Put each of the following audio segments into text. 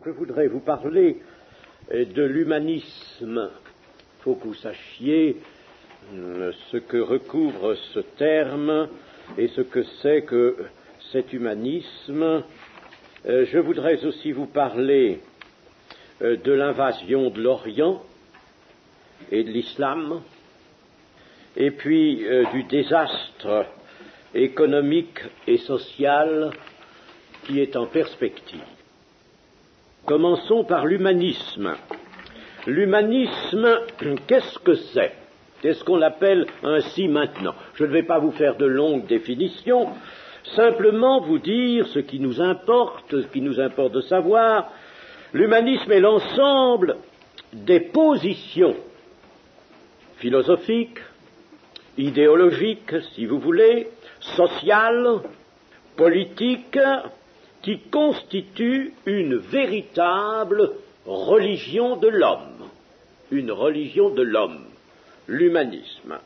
Je voudrais vous parler de l'humanisme. Il faut que vous sachiez ce que recouvre ce terme et ce que c'est que cet humanisme. Je voudrais aussi vous parler de l'invasion de l'Orient et de l'islam, et puis du désastre économique et social qui est en perspective. Commençons par l'humanisme. L'humanisme, qu'est-ce que c'est? Qu'est-ce qu'on appelle ainsi maintenant? Je ne vais pas vous faire de longues définitions, simplement vous dire ce qui nous importe de savoir. L'humanisme est l'ensemble des positions philosophiques, idéologiques, si vous voulez, sociales, politiques, qui constituent une véritable religion de l'homme. Une religion de l'homme, l'humanisme.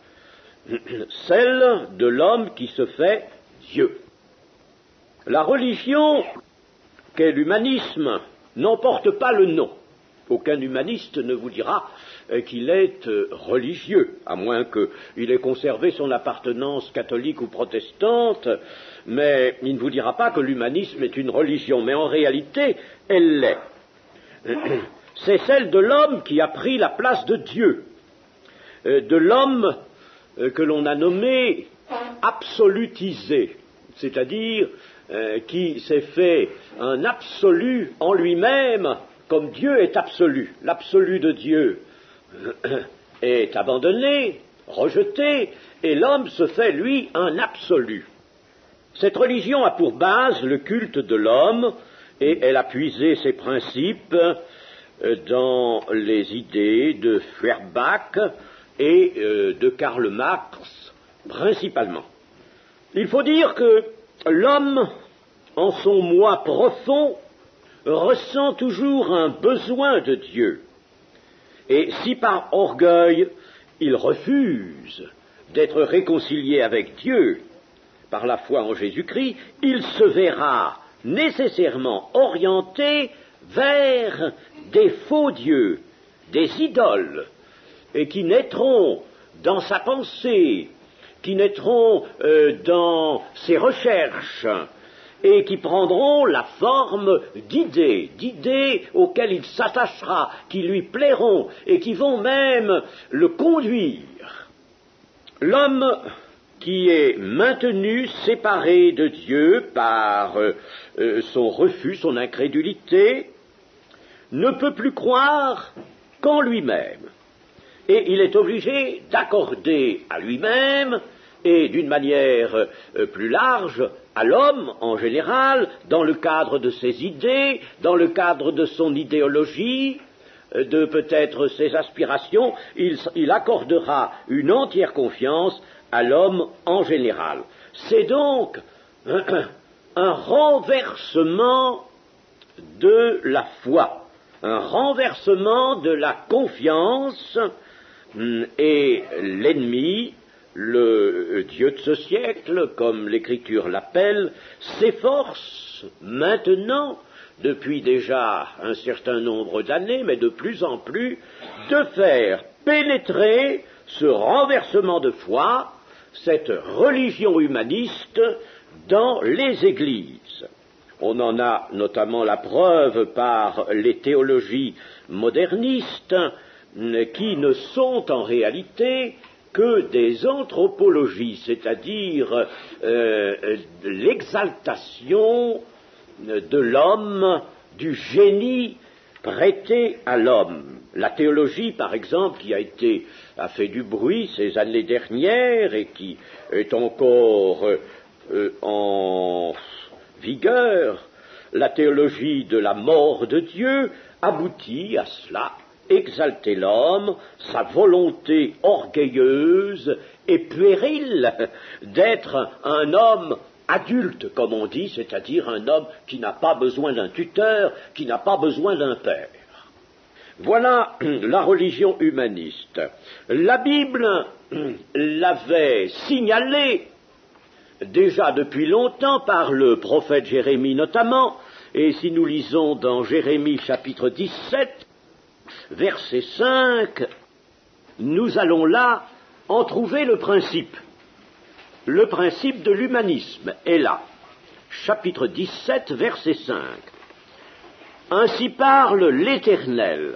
Celle de l'homme qui se fait Dieu. La religion qu'est l'humanisme n'en porte pas le nom. Aucun humaniste ne vous dira qu'il est religieux, à moins qu'il ait conservé son appartenance catholique ou protestante, mais il ne vous dira pas que l'humanisme est une religion, mais en réalité, elle l'est. C'est celle de l'homme qui a pris la place de Dieu, de l'homme que l'on a nommé absolutisé, c'est-à-dire qui s'est fait un absolu en lui-même, comme Dieu est absolu. L'absolu de Dieu est abandonné, rejeté, et l'homme se fait, lui, un absolu. Cette religion a pour base le culte de l'homme, et elle a puisé ses principes dans les idées de Feuerbach et de Karl Marx, principalement. Il faut dire que l'homme, en son moi profond, ressent toujours un besoin de Dieu. Et si par orgueil, il refuse d'être réconcilié avec Dieu par la foi en Jésus-Christ, il se verra nécessairement orienté vers des faux dieux, des idoles, et qui naîtront dans sa pensée, qui naîtront dans ses recherches, et qui prendront la forme d'idées auxquelles il s'attachera, qui lui plairont, et qui vont même le conduire. L'homme qui est maintenu, séparé de Dieu par son refus, son incrédulité, ne peut plus croire qu'en lui-même. Et il est obligé d'accorder à lui-même, et d'une manière plus large, à l'homme en général, dans le cadre de ses idées, dans le cadre de son idéologie, de peut-être ses aspirations, il accordera une entière confiance à l'homme en général. C'est donc un renversement de la foi, un renversement de la confiance, et l'ennemi, le Dieu de ce siècle, comme l'Écriture l'appelle, s'efforce maintenant, depuis déjà un certain nombre d'années, mais de plus en plus, de faire pénétrer ce renversement de foi, cette religion humaniste, dans les églises. On en a notamment la preuve par les théologies modernistes, qui ne sont en réalité que des anthropologies, c'est-à-dire l'exaltation de l'homme, du génie prêté à l'homme. La théologie, par exemple, qui a fait du bruit ces années dernières et qui est encore en vigueur, la théologie de la mort de Dieu aboutit à cela. Exalter l'homme, sa volonté orgueilleuse et puérile d'être un homme adulte, comme on dit, c'est-à-dire un homme qui n'a pas besoin d'un tuteur, qui n'a pas besoin d'un père. Voilà la religion humaniste. La Bible l'avait signalé déjà depuis longtemps par le prophète Jérémie notamment, Et si nous lisons dans Jérémie chapitre 17, verset 5, nous allons là en trouver le principe. Le principe de l'humanisme est là. Chapitre 17, verset 5. Ainsi parle l'Éternel.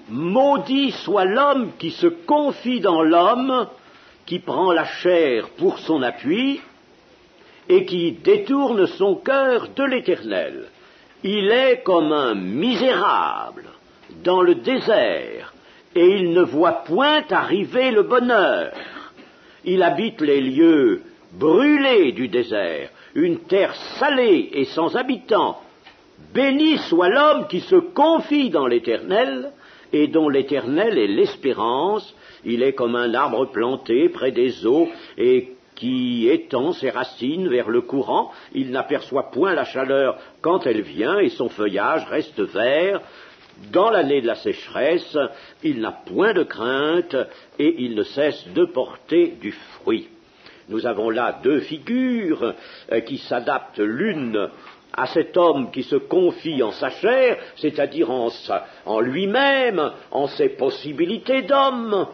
Maudit soit l'homme qui se confie dans l'homme, qui prend la chair pour son appui, et qui détourne son cœur de l'Éternel. Il est comme un misérable dans le désert, et il ne voit point arriver le bonheur. Il habite les lieux brûlés du désert, une terre salée et sans habitants. Béni soit l'homme qui se confie dans l'Éternel, et dont l'Éternel est l'espérance. Il est comme un arbre planté près des eaux, et qui étend ses racines vers le courant. Il n'aperçoit point la chaleur quand elle vient, et son feuillage reste vert. Dans l'année de la sécheresse, il n'a point de crainte, et il ne cesse de porter du fruit. Nous avons là deux figures qui s'adaptent l'une à cet homme qui se confie en sa chair, c'est-à-dire en lui-même, en ses possibilités d'homme,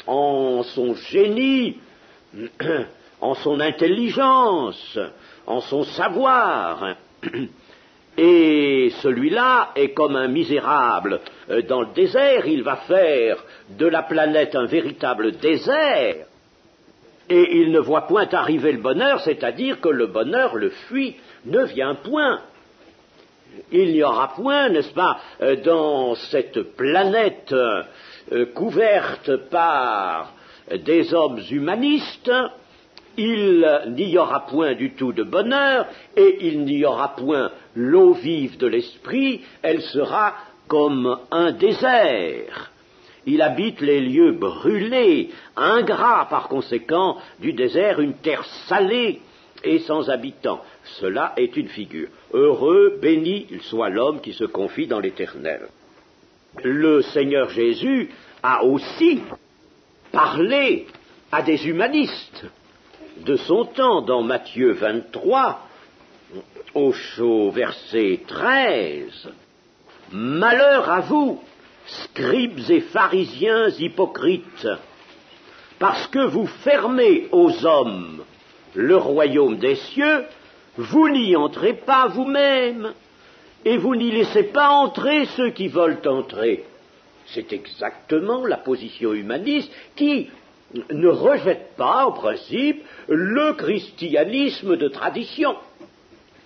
en son génie, en son intelligence, en son savoir. Et celui-là est comme un misérable dans le désert. Il va faire de la planète un véritable désert, et il ne voit point arriver le bonheur, c'est-à-dire que le bonheur le fuit, ne vient point. Il n'y aura point, n'est-ce pas, dans cette planète couverte par des hommes humanistes, il n'y aura point du tout de bonheur, et il n'y aura point l'eau vive de l'esprit, elle sera comme un désert. Il habite les lieux brûlés, ingrats par conséquent du désert, une terre salée et sans habitants. Cela est une figure. Heureux, béni soit l'homme qui se confie dans l'Éternel. Le Seigneur Jésus a aussi parlé à des humanistes de son temps dans Matthieu 23, au verset 13. Malheur à vous, scribes et pharisiens hypocrites, parce que vous fermez aux hommes le royaume des cieux, vous n'y entrez pas vous-même, et vous n'y laissez pas entrer ceux qui veulent entrer. C'est exactement la position humaniste qui ne rejette pas, en principe, le christianisme de tradition.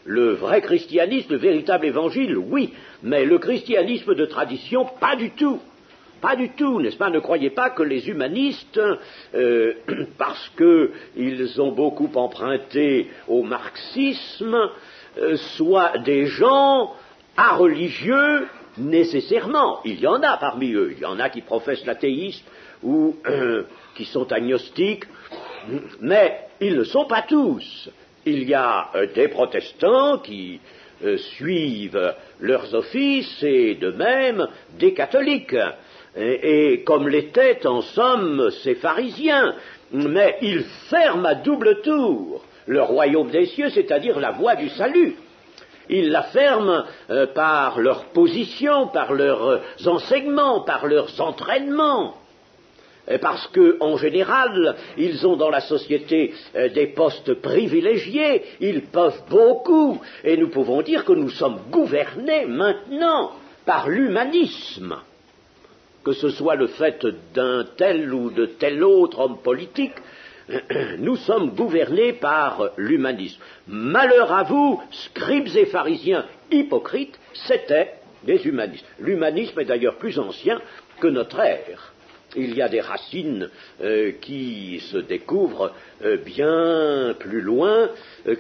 Le vrai christianisme, le véritable évangile, oui, mais le christianisme de tradition, pas du tout. Pas du tout, n'est-ce pas? Ne croyez pas que les humanistes, parce qu'ils ont beaucoup emprunté au marxisme, soient des gens areligieux nécessairement. Il y en a parmi eux, il y en a qui professent l'athéisme ou qui sont agnostiques, mais ils ne sont pas tous. Il y a des protestants qui suivent leurs offices et de même des catholiques. Et comme l'étaient en somme ces pharisiens, mais ils ferment à double tour le royaume des cieux, c'est-à-dire la voie du salut. Ils la ferment par leur position, par leurs enseignements, par leurs entraînements. Parce qu'en général, ils ont dans la société des postes privilégiés, ils peuvent beaucoup, et nous pouvons dire que nous sommes gouvernés maintenant par l'humanisme. Que ce soit le fait d'un tel ou de tel autre homme politique, nous sommes gouvernés par l'humanisme. Malheur à vous, scribes et pharisiens hypocrites, c'étaient des humanistes. L'humanisme est d'ailleurs plus ancien que notre ère. Il y a des racines qui se découvrent bien plus loin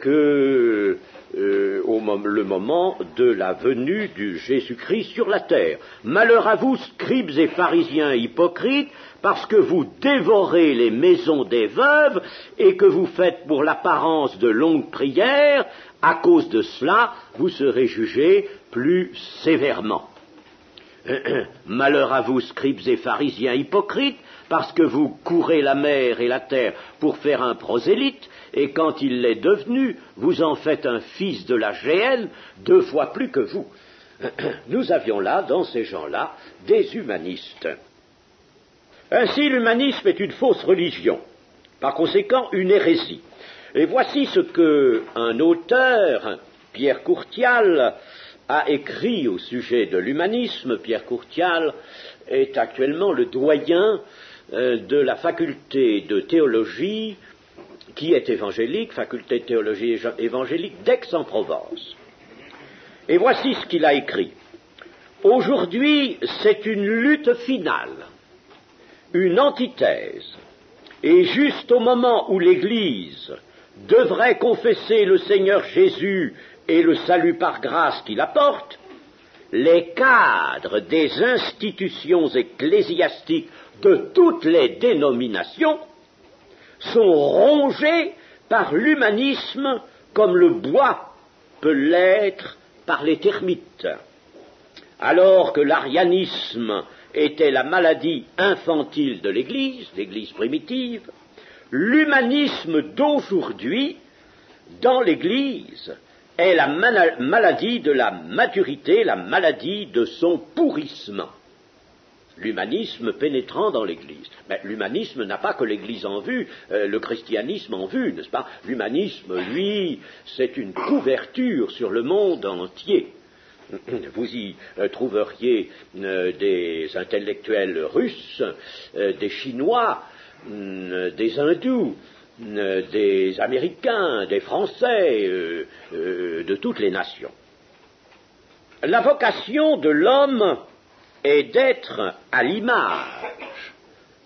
que le moment de la venue du Jésus-Christ sur la terre. Malheur à vous, scribes et pharisiens hypocrites, parce que vous dévorez les maisons des veuves et que vous faites pour l'apparence de longues prières. À cause de cela, vous serez jugés plus sévèrement. Malheur à vous, scribes et pharisiens hypocrites, parce que vous courez la mer et la terre pour faire un prosélyte, et quand il l'est devenu, vous en faites un fils de la géhenne 2 fois plus que vous. Nous avions là, dans ces gens-là, des humanistes. Ainsi, l'humanisme est une fausse religion, par conséquent une hérésie. Et voici ce qu'un auteur, Pierre Courtial, a écrit au sujet de l'humanisme. Pierre Courtial est actuellement le doyen de la faculté de théologie, qui est évangélique, faculté de théologie évangélique d'Aix-en-Provence. Et voici ce qu'il a écrit. Aujourd'hui, c'est une lutte finale, une antithèse, et juste au moment où l'Église devrait confesser le Seigneur Jésus et le salut par grâce qu'il apporte, les cadres des institutions ecclésiastiques de toutes les dénominations sont rongés par l'humanisme comme le bois peut l'être par les termites. Alors que l'arianisme était la maladie infantile de l'Église primitive, l'humanisme d'aujourd'hui, dans l'Église, est la maladie de la maturité, la maladie de son pourrissement. L'humanisme pénétrant dans l'Église. Mais l'humanisme n'a pas que l'Église en vue, le christianisme en vue, n'est-ce pas? L'humanisme, lui, c'est une couverture sur le monde entier. Vous y trouveriez des intellectuels russes, des Chinois, des Hindous, des Américains, des Français, de toutes les nations. La vocation de l'homme est d'être à l'image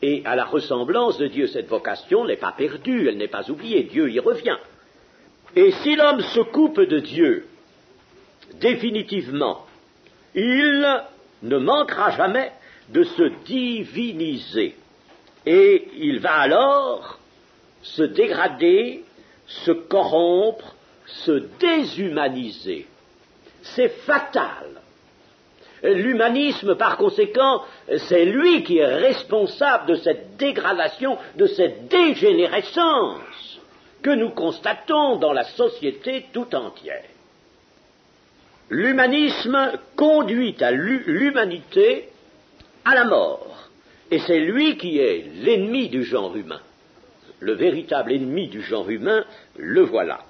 et à la ressemblance de Dieu. Cette vocation n'est pas perdue, elle n'est pas oubliée, Dieu y revient. Et si l'homme se coupe de Dieu, définitivement, il ne manquera jamais de se diviniser. Et il va alors se dégrader, se corrompre, se déshumaniser. C'est fatal. L'humanisme, par conséquent, c'est lui qui est responsable de cette dégradation, de cette dégénérescence que nous constatons dans la société tout entière. L'humanisme conduit à l'humanité à la mort, et c'est lui qui est l'ennemi du genre humain. Le véritable ennemi du genre humain, le voilà.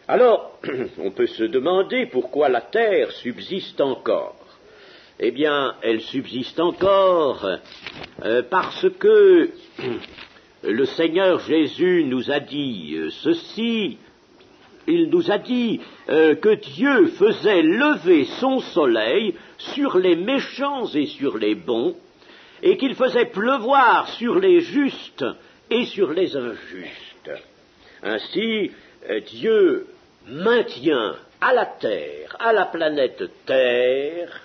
Alors, on peut se demander pourquoi la Terre subsiste encore. Eh bien, elle subsiste encore parce que le Seigneur Jésus nous a dit ceci. Il nous a dit que Dieu faisait lever son soleil sur les méchants et sur les bons, et qu'il faisait pleuvoir sur les justes et sur les injustes. Ainsi, Dieu maintient à la terre, à la planète Terre,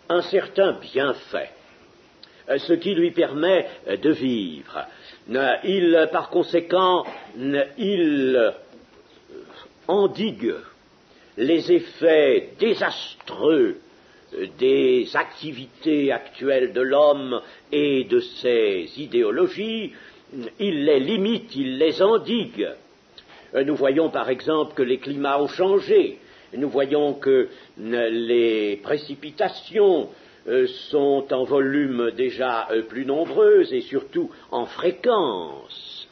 un certain bienfait, ce qui lui permet de vivre. Par conséquent, il endigue les effets désastreux des activités actuelles de l'homme et de ses idéologies, il les limite, il les endigue. Nous voyons par exemple que les climats ont changé, nous voyons que les précipitations sont en volume déjà plus nombreuses et surtout en fréquence.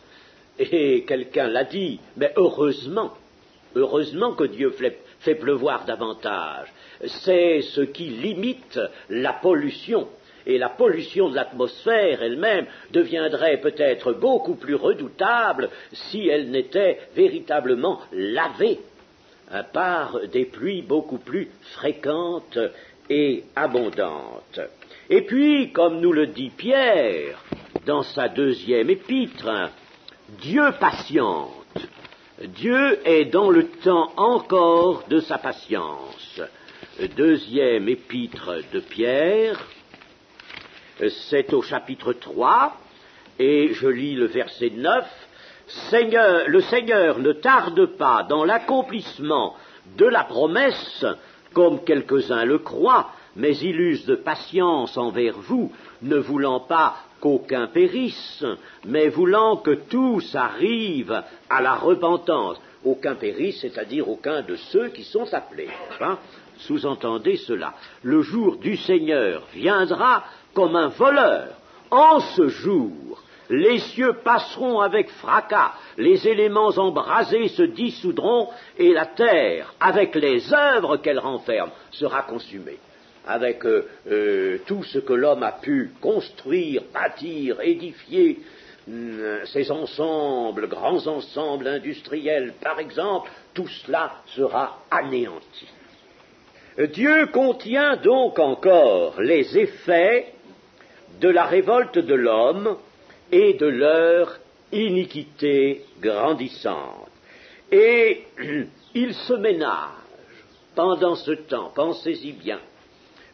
Et quelqu'un l'a dit, mais heureusement que Dieu fait pleuvoir davantage. C'est ce qui limite la pollution. Et la pollution de l'atmosphère elle-même deviendrait peut-être beaucoup plus redoutable si elle n'était véritablement lavée par des pluies beaucoup plus fréquentes et abondantes. Et puis, comme nous le dit Pierre dans sa 2e épître, Dieu patiente. Dieu est dans le temps encore de sa patience. 2e épître de Pierre, c'est au chapitre 3, et je lis le verset 9. Le Seigneur ne tarde pas dans l'accomplissement de la promesse, comme quelques-uns le croient, mais il use de patience envers vous, ne voulant pas qu'aucun périsse, mais voulant que tous arrivent à la repentance. Aucun périsse, c'est-à-dire aucun de ceux qui sont appelés. Hein? Sous-entendez cela. Le jour du Seigneur viendra comme un voleur. En ce jour, les cieux passeront avec fracas, les éléments embrasés se dissoudront, et la terre, avec les œuvres qu'elle renferme, sera consumée. Avec tout ce que l'homme a pu construire, bâtir, édifier, ces ensembles, grands ensembles industriels, par exemple, tout cela sera anéanti. Dieu contient donc encore les effets de la révolte de l'homme et de leur iniquité grandissante. Et il se ménage pendant ce temps, pensez-y bien,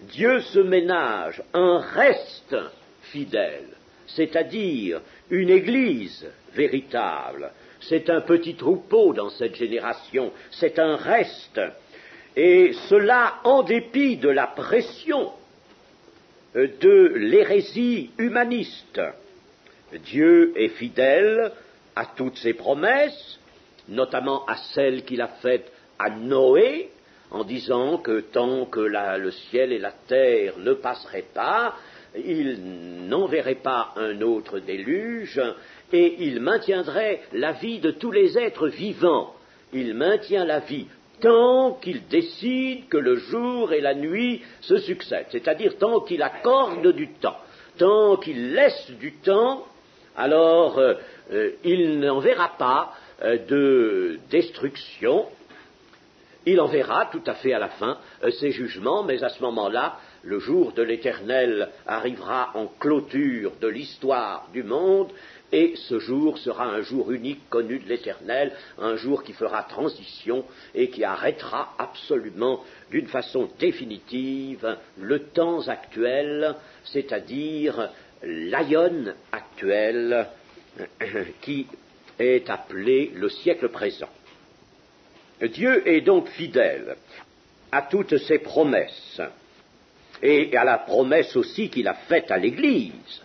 Dieu se ménage un reste fidèle, c'est-à-dire une église véritable. C'est un petit troupeau dans cette génération, c'est un reste, et cela en dépit de la pression de l'hérésie humaniste. Dieu est fidèle à toutes ses promesses, notamment à celles qu'il a faites à Noé, en disant que tant que le ciel et la terre ne passeraient pas, il n'enverrait pas un autre déluge, et il maintiendrait la vie de tous les êtres vivants. Il maintient la vie tant qu'il décide que le jour et la nuit se succèdent, c'est-à-dire tant qu'il accorde du temps, tant qu'il laisse du temps, alors il n'enverra pas de destruction. Il enverra tout à fait à la fin ses jugements, mais à ce moment-là, le jour de l'Éternel arrivera en clôture de l'histoire du monde, et ce jour sera un jour unique connu de l'Éternel, un jour qui fera transition et qui arrêtera absolument d'une façon définitive le temps actuel, c'est-à-dire l'aïon actuel qui est appelé le siècle présent. Dieu est donc fidèle à toutes ses promesses et à la promesse aussi qu'il a faite à l'Église,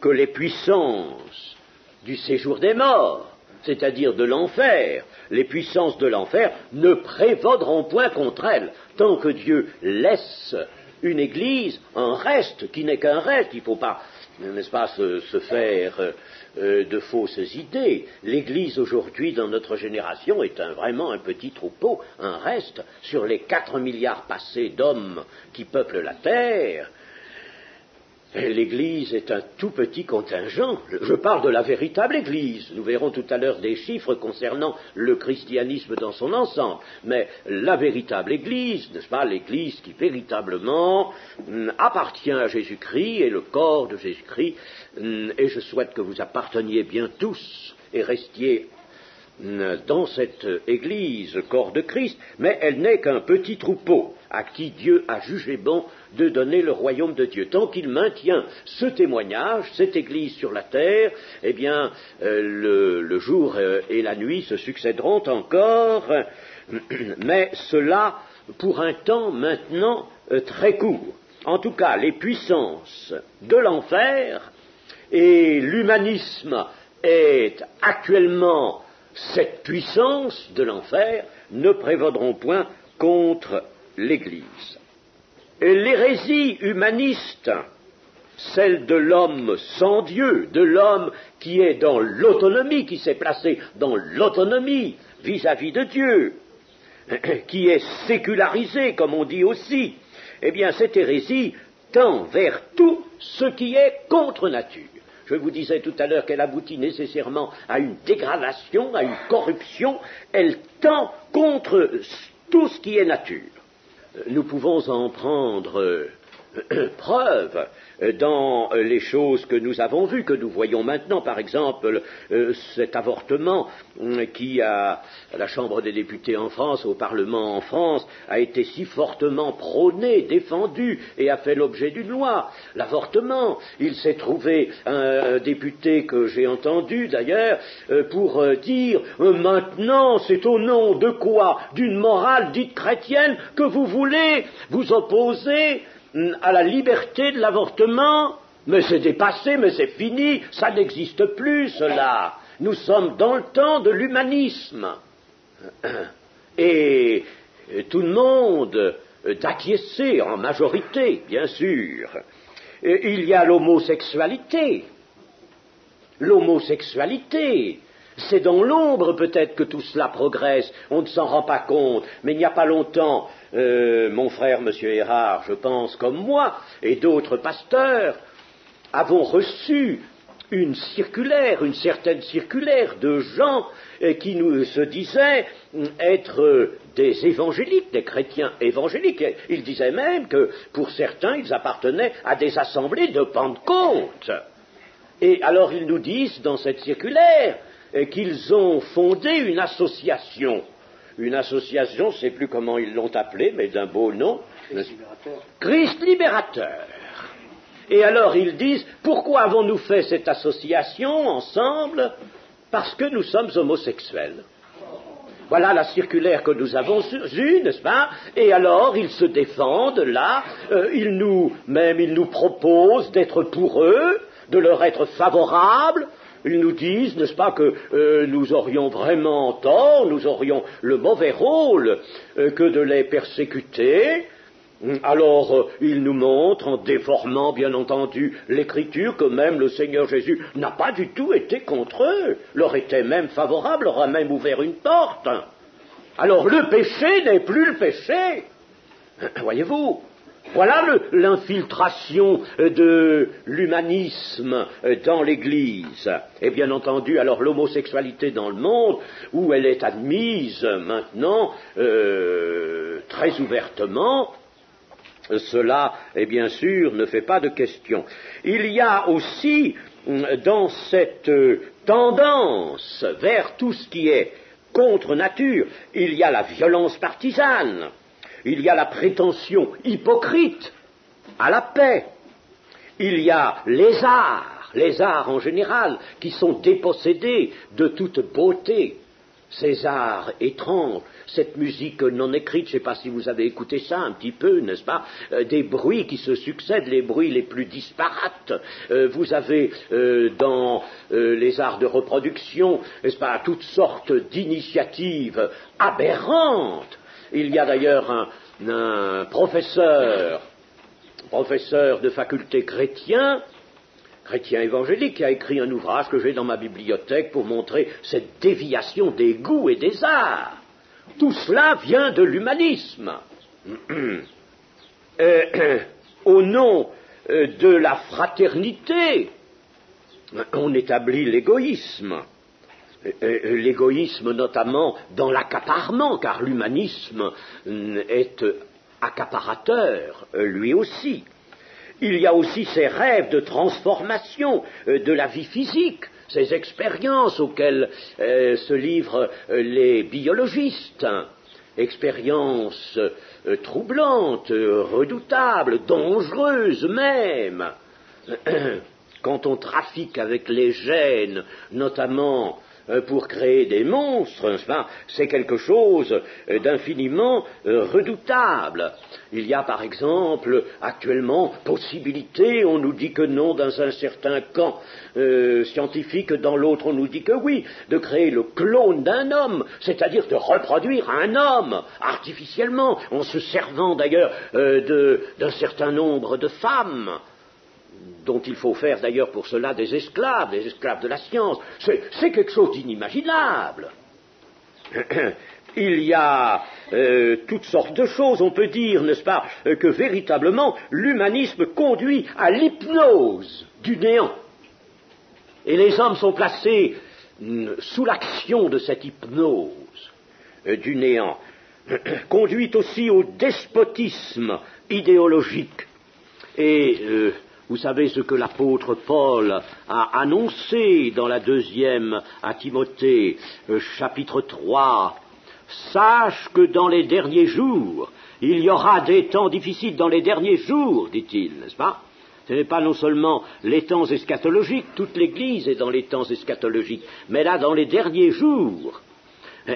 que les puissances du séjour des morts, c'est-à-dire de l'enfer, les puissances de l'enfer ne prévaudront point contre elle, tant que Dieu laisse une Église, un reste qui n'est qu'un reste. Il ne faut pas, n'est-ce pas, se faire de fausses idées. L'Église aujourd'hui, dans notre génération, est vraiment un petit troupeau, un reste sur les 4 milliards passés d'hommes qui peuplent la terre. L'Église est un tout petit contingent. Je parle de la véritable Église. Nous verrons tout à l'heure des chiffres concernant le christianisme dans son ensemble. Mais la véritable Église, n'est-ce pas, l'Église qui véritablement appartient à Jésus-Christ et le corps de Jésus-Christ, et je souhaite que vous apparteniez bien tous et restiez dans cette Église, corps de Christ, mais elle n'est qu'un petit troupeau à qui Dieu a jugé bon de donner le royaume de Dieu. Tant qu'il maintient ce témoignage, cette Église sur la terre, eh bien, le jour et la nuit se succéderont encore, mais cela pour un temps maintenant très court. En tout cas, les puissances de l'enfer, et l'humanisme est actuellement cette puissance de l'enfer, ne prévaudront point contre l'Église. L'hérésie humaniste, celle de l'homme sans Dieu, de l'homme qui est dans l'autonomie, qui s'est placé dans l'autonomie vis-à-vis de Dieu, qui est sécularisé, comme on dit aussi, eh bien cette hérésie tend vers tout ce qui est contre nature. Je vous disais tout à l'heure qu'elle aboutit nécessairement à une dégradation, à une corruption. Elle tend contre tout ce qui est nature. Nous pouvons en prendre preuve dans les choses que nous avons vues, que nous voyons maintenant, par exemple cet avortement qui à la Chambre des députés en France, au Parlement en France, a été si fortement prôné, défendu et a fait l'objet d'une loi. L'avortement, il s'est trouvé un député que j'ai entendu d'ailleurs pour dire maintenant c'est au nom de quoi, d'une morale dite chrétienne, que vous voulez vous opposer à la liberté de l'avortement. Mais c'est dépassé, mais c'est fini, ça n'existe plus, cela. Nous sommes dans le temps de l'humanisme. Et tout le monde d'acquiescer, en majorité, bien sûr. Il y a l'homosexualité. L'homosexualité, c'est dans l'ombre peut-être que tout cela progresse, on ne s'en rend pas compte, mais il n'y a pas longtemps, mon frère M. Erard, je pense, comme moi, et d'autres pasteurs, avons reçu une certaine circulaire de gens qui nous se disaient être des évangéliques, des chrétiens évangéliques. Ils disaient même que, pour certains, ils appartenaient à des assemblées de Pentecôte. Et alors ils nous disent dans cette circulaire qu'ils ont fondé une association. Une association, je ne sais plus comment ils l'ont appelée, mais d'un beau nom. Christ Libérateur. Christ Libérateur. Et alors ils disent, pourquoi avons-nous fait cette association ensemble? Parce que nous sommes homosexuels. Voilà la circulaire que nous avons eue, n'est-ce pas? Et alors ils se défendent là, ils nous proposent d'être pour eux, de leur être favorables. Ils nous disent, n'est-ce pas, que nous aurions vraiment tort, nous aurions le mauvais rôle que de les persécuter. Alors, ils nous montrent, en déformant bien entendu l'Écriture, que même le Seigneur Jésus n'a pas du tout été contre eux, leur était même favorable, leur a même ouvert une porte. Alors, le péché n'est plus le péché. Voyez-vous, voilà l'infiltration de l'humanisme dans l'Église. Et bien entendu, alors l'homosexualité dans le monde, où elle est admise maintenant très ouvertement, cela, et bien sûr, ne fait pas de question. Il y a aussi, dans cette tendance vers tout ce qui est contre nature, il y a la violence partisane, il y a la prétention hypocrite à la paix, il y a les arts en général, qui sont dépossédés de toute beauté, ces arts étranges, cette musique non écrite, je ne sais pas si vous avez écouté ça un petit peu, n'est-ce pas, des bruits qui se succèdent, les bruits les plus disparates. Vous avez dans les arts de reproduction, n'est-ce pas, toutes sortes d'initiatives aberrantes. Il y a d'ailleurs un professeur de faculté chrétien évangélique, qui a écrit un ouvrage que j'ai dans ma bibliothèque pour montrer cette déviation des goûts et des arts. Tout cela vient de l'humanisme. Au nom de la fraternité, on établit l'égoïsme. L'égoïsme notamment dans l'accaparement, car l'humanisme est accaparateur, lui aussi. Il y a aussi ces rêves de transformation de la vie physique, ces expériences auxquelles se livrent les biologistes, expériences troublantes, redoutables, dangereuses même. Quand on trafique avec les gènes, notamment pour créer des monstres, c'est quelque chose d'infiniment redoutable. Il y a par exemple actuellement possibilité, on nous dit que non dans un certain camp scientifique, dans l'autre on nous dit que oui, de créer le clone d'un homme, c'est-à-dire de reproduire un homme artificiellement, en se servant d'ailleurs d'un certain nombre de femmes, dont il faut faire d'ailleurs pour cela des esclaves de la science. C'est quelque chose d'inimaginable. Il y a toutes sortes de choses. On peut dire, n'est-ce pas, que véritablement l'humanisme conduit à l'hypnose du néant. Et les hommes sont placés sous l'action de cette hypnose du néant. Conduit aussi au despotisme idéologique. Et vous savez ce que l'apôtre Paul a annoncé dans la 2e à Timothée, chapitre 3. Sache que dans les derniers jours, il y aura des temps difficiles dans les derniers jours, dit-il, n'est-ce pas? Ce n'est pas non seulement les temps eschatologiques, toute l'Église est dans les temps eschatologiques, mais là, dans les derniers jours,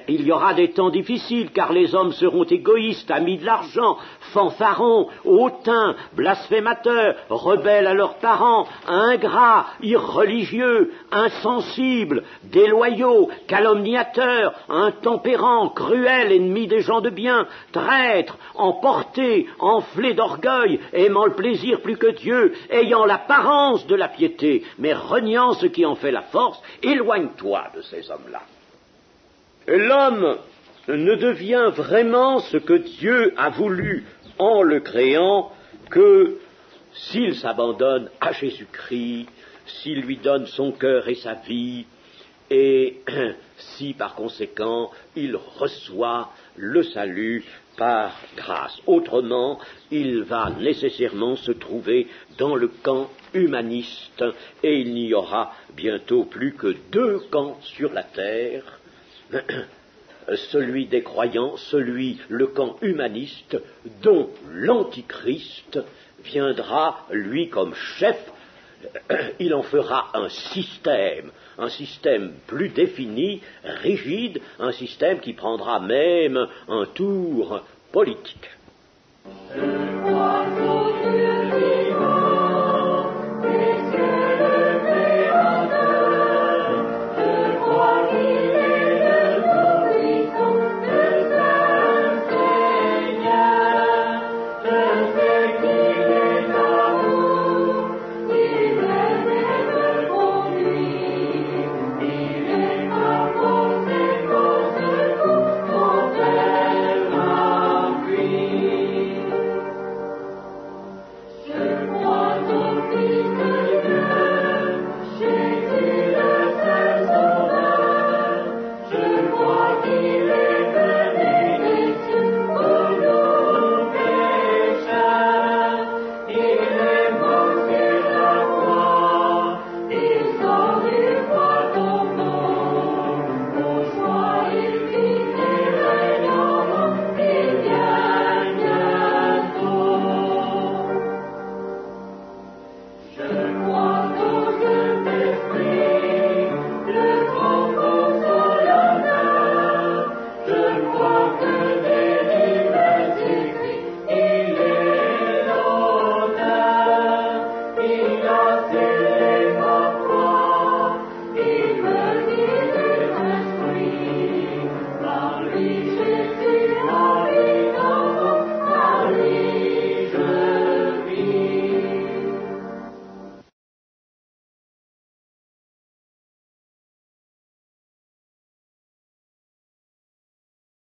Il y aura des temps difficiles, car les hommes seront égoïstes, amis de l'argent, fanfarons, hautains, blasphémateurs, rebelles à leurs parents, ingrats, irreligieux, insensibles, déloyaux, calomniateurs, intempérants, cruels, ennemis des gens de bien, traîtres, emportés, enflés d'orgueil, aimant le plaisir plus que Dieu, ayant l'apparence de la piété, mais reniant ce qui en fait la force. Éloigne-toi de ces hommes-là. L'homme ne devient vraiment ce que Dieu a voulu en le créant que s'il s'abandonne à Jésus-Christ, s'il lui donne son cœur et sa vie, et si par conséquent il reçoit le salut par grâce. Autrement, il va nécessairement se trouver dans le camp humaniste, et il n'y aura bientôt plus que deux camps sur la terre, celui des croyants, le camp humaniste, dont l'Antichrist viendra, lui, comme chef. Il en fera un système plus défini, rigide, un système qui prendra même un tour politique.